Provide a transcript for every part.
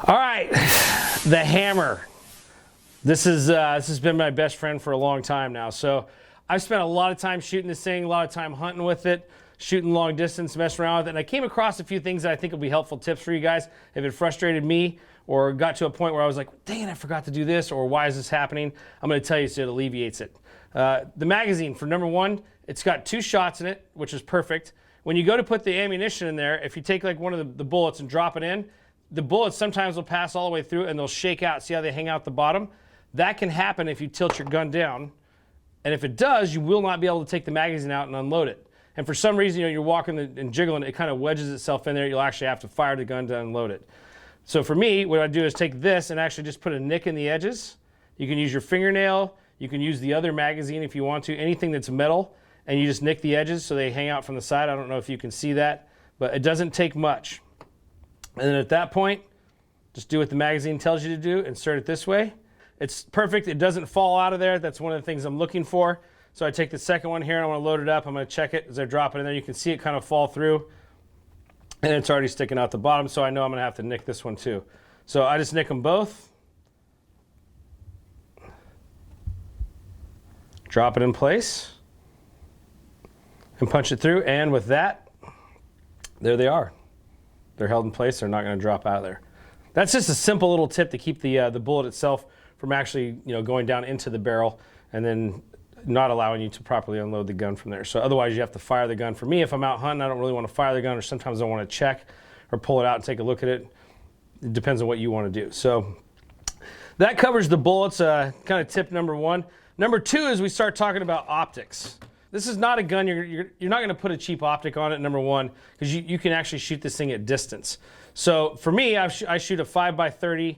All right, the hammer. This has been my best friend for a long time now. So I've spent a lot of time shooting this thing, a lot of time hunting with it, shooting long distance, messing around with it. And I came across a few things that I think will be helpful tips for you guys if it frustrated me or got to a point where I was like, dang it, I forgot to do this, or why is this happening? I'm gonna tell you so it alleviates it. The magazine, for number one, it's got 2 shots in it, which is perfect. When you go to put the ammunition in there, if you take like one of the bullets and drop it in, the bullets sometimes will pass all the way through and they'll shake out. See how they hang out the bottom? That can happen if you tilt your gun down. And if it does, you will not be able to take the magazine out and unload it. And for some reason, you're walking and jiggling, it kind of wedges itself in there. You'll actually have to fire the gun to unload it. So for me, what I do is take this and actually just put a nick in the edges. You can use your fingernail. You can use the other magazine if you want to. Anything that's metal, and you just nick the edges so they hang out from the side. I don't know if you can see that, but it doesn't take much. And then at that point, just do what the magazine tells you to do. Insert it this way. It's perfect. It doesn't fall out of there. That's one of the things I'm looking for. So I take the second one here and I want to load it up. I'm going to check it as I drop it in there. You can see it kind of fall through. And it's already sticking out the bottom, so I know I'm going to have to nick this one too. So I just nick them both. Drop it in place. And punch it through. And with that, there they are. They're held in place. They're not going to drop out of there. That's just a simple little tip to keep the bullet itself from actually going down into the barrel and then not allowing you to properly unload the gun from there. So otherwise you have to fire the gun. For me, if I'm out hunting, I don't really want to fire the gun, or sometimes I want to check or pull it out and take a look at it. It depends on what you want to do. So that covers the bullets, kind of tip number one. Number two is we start talking about optics. This is not a gun, you're not going to put a cheap optic on it, number one, because you can actually shoot this thing at distance. So for me, I shoot a 5x30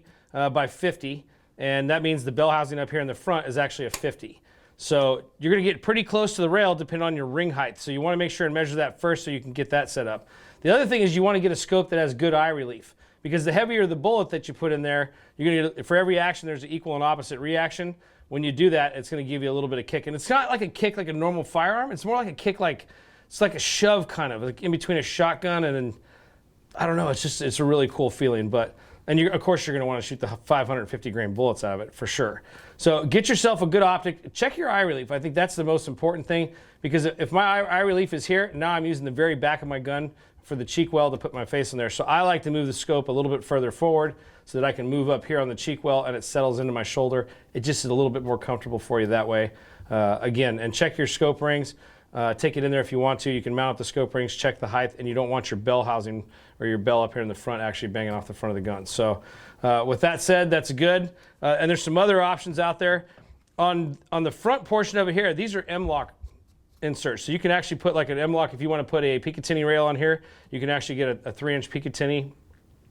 by 50, and that means the bell housing up here in the front is actually a 50. So you're going to get pretty close to the rail depending on your ring height. So you want to make sure and measure that first so you can get that set up. The other thing is you want to get a scope that has good eye relief, because the heavier the bullet that you put in there, you're going to, for every action there's an equal and opposite reaction. When you do that, it's going to give you a little bit of kick. And it's not like a kick like a normal firearm. It's more like a kick it's like a shove kind of, like in between a shotgun and then, I don't know, it's a really cool feeling. And of course you're going to want to shoot the 550 grain bullets out of it for sure. So get yourself a good optic. Check your eye relief. I think that's the most important thing, because if my eye relief is here, now I'm using the very back of my gun for the cheek well to put my face in there. So I like to move the scope a little bit further forward so that I can move up here on the cheek well and it settles into my shoulder. It just is a little bit more comfortable for you that way. Again, and check your scope rings. Take it in there if you want to. You can mount the scope rings, check the height, and you don't want your bell housing or your bell up here in the front actually banging off the front of the gun. So with that said, that's good. And there's some other options out there. On the front portion of it here, these are M-lock inserts. So you can actually put like an M-lock. If you want to put a Picatinny rail on here, you can actually get a 3-inch Picatinny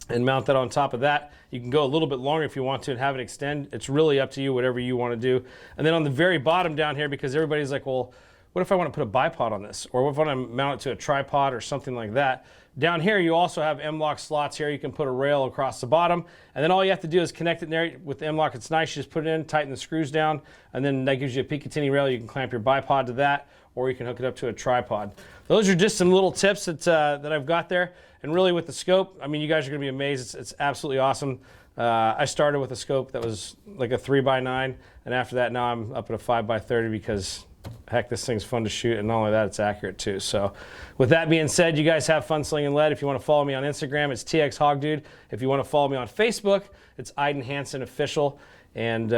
and mount that on top of that. You can go a little bit longer if you want to and have it extend. It's really up to you, whatever you want to do. And then on the very bottom down here, because everybody's like, well, what if I want to put a bipod on this? Or what if I want to mount it to a tripod or something like that? Down here, you also have M-lock slots here. You can put a rail across the bottom. And then all you have to do is connect it in there. With the M-lock, it's nice. You just put it in, tighten the screws down, and then that gives you a Picatinny rail. You can clamp your bipod to that, or you can hook it up to a tripod. Those are just some little tips that I've got there. And really with the scope, I mean, you guys are going to be amazed. It's absolutely awesome. I started with a scope that was like a 3x9, and after that, now I'm up at a 5x30 because heck, this thing's fun to shoot, and not only that, it's accurate too. So with that being said, you guys have fun slinging lead. If you want to follow me on Instagram, it's TXHogDude. If you want to follow me on Facebook, it's Iden Hansen Official. And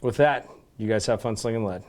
with that, you guys have fun slinging lead.